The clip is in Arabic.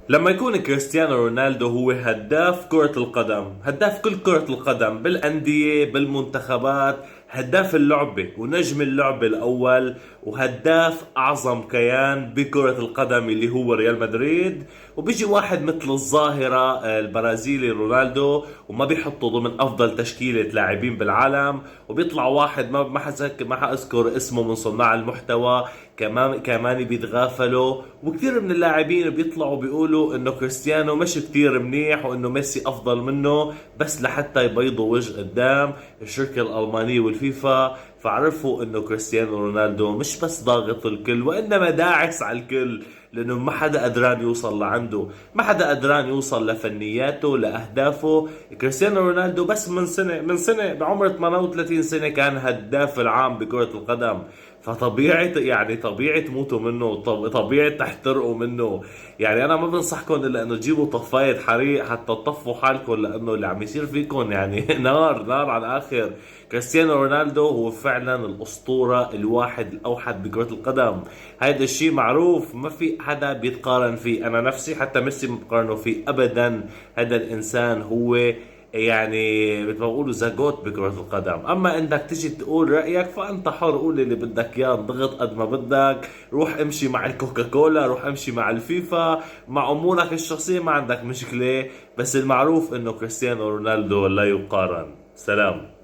لما يكون كريستيانو رونالدو هو هداف كرة القدم، هداف كل كرة القدم بالأندية بالمنتخبات، هداف اللعبة ونجم اللعبة الأول، وهداف أعظم كيان بكرة القدم اللي هو ريال مدريد، وبيجي واحد مثل الظاهرة البرازيلي رونالدو وما بيحطه ضمن أفضل تشكيلة لاعبين بالعالم، وبيطلع واحد ما حأذكر اسمه من صناع المحتوى كمان بيتغافلوا، وكثير من اللاعبين بيطلعوا بيقولوا انه كريستيانو مش كثير منيح وانه ميسي افضل منه، بس لحتى يبيضوا وجه قدام الشركة الالمانية والفيفا. فعرفوا انه كريستيانو رونالدو مش بس ضاغط الكل وانما داعس على الكل، لانه ما حدا قدران يوصل لعنده، ما حدا قدران يوصل لفنياته لاهدافه. كريستيانو رونالدو بس من سنة بعمر 38 سنة كان هداف العام بكرة القدم. فطبيعي يعني طبيعي تموتوا منه، طبيعي تحترقوا منه. يعني انا ما بنصحكم الا انه تجيبوا طفاية حريق حتى تطفوا حالكم، لانه اللي عم يصير فيكم يعني نار نار على الاخر. كريستيانو رونالدو هو فعلا الاسطورة الواحد الاوحد بكرة القدم، هذا الشيء معروف، ما في حدا بيتقارن فيه. انا نفسي حتى ميسي ما بقارنه فيه ابدا. هذا الانسان هو يعني مثل ما بقولوا زاجوت بكرة القدم. اما انك تجي تقول رأيك فانت حر، قول اللي بدك اياه، انضغط قد ما بدك، روح امشي مع الكوكاكولا، روح امشي مع الفيفا، مع امورك الشخصية ما عندك مشكلة. بس المعروف انه كريستيانو رونالدو لا يقارن. سلام.